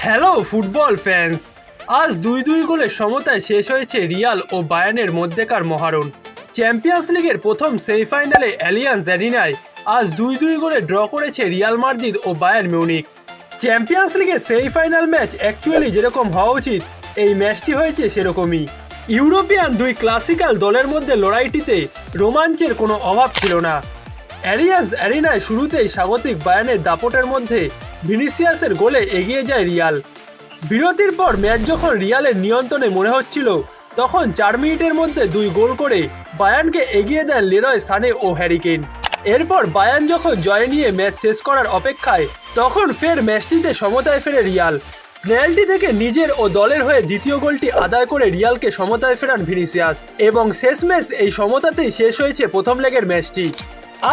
Hello football fans, আজ 2-2 গোলের সমতায় শেষ হয়েছে রিয়াল ও বায়ার্নের মধ্যেকার মহারণ। চ্যাম্পিয়ন্স লিগের প্রথম সেমিফাইনালে অ্যালিয়ান্স অ্যারিনায় আজ 2-2 গোলে ড্র করেছে রিয়াল মাদ্রিদ ও বায়ার্ন মিউনিখ। চ্যাম্পিয়ন্স লিগের সেমিফাইনাল ম্যাচ অ্যাকচুয়ালি যেরকম হওয়া উচিত এই ম্যাচটি হয়েছে সেরকমই। ইউরোপিয়ান দুই ক্লাসিক্যাল দলের মধ্যে লড়াইটিতে রোমাঞ্চের কোনো অভাব ছিল না। অ্যালিয়ান্স অ্যারিনায় শুরুতেই স্বাগতিক বায়ার্নের দাপটের মধ্যে ভিনিসিয়াসের গোলে এগিয়ে যায় রিয়াল। বিরতির পর ম্যাচ যখন রিয়ালের নিয়ন্ত্রণে মনে হচ্ছিল তখন 4 মিনিটের মধ্যে 2 গোল করে বায়ার্নকে এগিয়ে দেন লেরয় সানে ও হ্যারি কেইন। এরপর বায়ার্ন যখন জয় নিয়ে ম্যাচ শেষ করার অপেক্ষায় তখন ফের ম্যাচটিতে সমতায় ফেরে রিয়াল। পেনাল্টি থেকে নিজের ও দলের হয়ে দ্বিতীয় গোলটি আদায় করে রিয়ালকে সমতায় ফেরান ভিনিসিয়াস এবং শেষমেশ এই সমতাতেই শেষ হয়েছে প্রথম লেগের ম্যাচটি।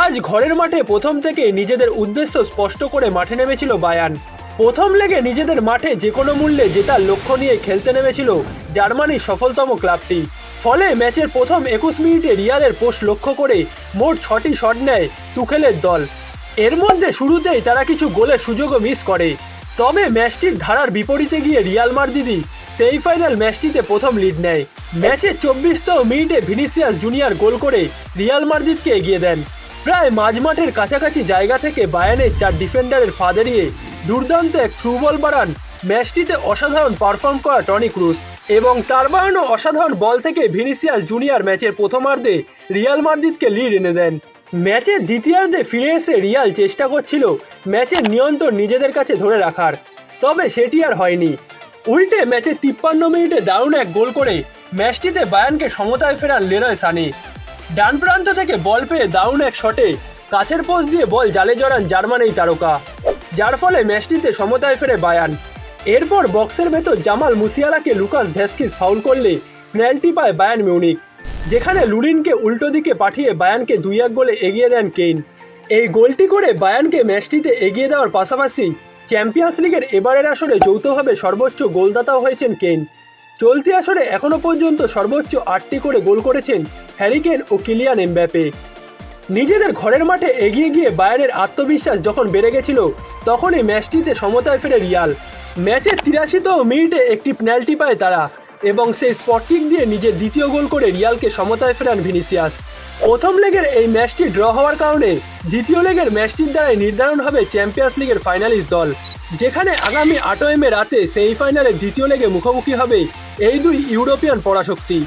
আজ ঘরের মাঠে প্রথম থেকেই নিজেদের উদ্দেশ্য স্পষ্ট করে মাঠে নেমেছিল বায়ার্ন। প্রথম লেগে নিজেদের মাঠে যে কোনো মূল্যে জেতার লক্ষ্য নিয়ে খেলতে নেমেছিল জার্মানির সফলতম ক্লাবটি। ফলে ম্যাচের প্রথম 21 মিনিটে রিয়ালের পোস্ট লক্ষ্য করে মোট 6টি শট নেয় তুখেলের দল। এর মধ্যে শুরুতেই তারা কিছু গোলের সুযোগও মিস করে। তবে ম্যাচটির ধারার বিপরীতে গিয়ে রিয়াল মাদ্রিদই সেমিফাইনাল ম্যাচটিতে প্রথম লিড নেয়। ম্যাচের 24তম মিনিটে ভিনিসিয়াস জুনিয়র গোল করে রিয়াল মাদ্রিদকে এগিয়ে দেন। প্রায় মাঝমাঠের কাছাকাছি জায়গা থেকে বায়ার্নের 4 ডিফেন্ডারের ফা এড়িয়ে দুর্দান্ত এক থ্রু বল বাড়ান ম্যাচটিতে অসাধারণ পারফর্ম করা টনি ক্রুস এবং তার বাড়ানো অসাধারণ বল থেকে ভিনিসিয়াস জুনিয়র ম্যাচের প্রথমার্ধে রিয়াল মাদ্রিদকে লিড এনে দেন। ম্যাচের দ্বিতীয়ার্ধে ফিরে এসে রিয়াল চেষ্টা করছিল ম্যাচের নিয়ন্ত্রণ নিজেদের কাছে ধরে রাখার, তবে সেটি আর হয়নি। উল্টে ম্যাচের 53 মিনিটে দারুণ এক গোল করে ম্যাচটিতে বায়ার্নকে সমতায় ফেরান লেরয় সানে। ডান প্রান্ত থেকে বল পেয়ে দারুণ এক শটে কাছের পোস্ট দিয়ে বল জালে জড়ান জার্মান এই তারকা, যার ফলে ম্যাচটিতে সমতায় ফেরে বায়ার্ন। এরপর বক্সের ভেতর জামাল মুসিয়ালাকে লুকাস ভ্যাসকিস ফাউল করলে পেনাল্টি পায় বায়ার্ন মিউনিখ, যেখানে লুরিনকে উল্টো দিকে পাঠিয়ে বায়ার্নকে 2-1 গোলে এগিয়ে দেন কেইন। এই গোলটি করে বায়ার্নকে ম্যাচটিতে এগিয়ে দেওয়ার পাশাপাশি চ্যাম্পিয়ন্স লিগের এবারের আসরে যৌথভাবে সর্বোচ্চ গোলদাতাও হয়েছেন কেইন। চলতি আসরে এখনও পর্যন্ত সর্বোচ্চ 8টি করে গোল করেছেন হ্যারি কেইন ও কিলিয়ান এমবাপ্পে। নিজেদের ঘরের মাঠে এগিয়ে গিয়ে বায়ার্নের আত্মবিশ্বাস যখন বেড়ে গেছিল তখনই ম্যাচটিতে সমতায় ফেরে রিয়াল। ম্যাচের 83তম মিনিটে একটি পেনাল্টি পায় তারা এবং সেই স্পট কিক দিয়ে নিজের দ্বিতীয় গোল করে রিয়ালকে সমতায় ফেরান ভিনিসিয়াস। প্রথম লেগের এই ম্যাচটি ড্র হওয়ার কারণে দ্বিতীয় লেগের ম্যাচটির দ্বারাই নির্ধারণ হবে চ্যাম্পিয়ন্স লিগের ফাইনালিস্ট দল, যেখানে আগামী 8 মে রাতে সেমিফাইনালের দ্বিতীয় লেগে মুখোমুখি হবে এই দুই ইউরোপিয়ান পরাশক্তি।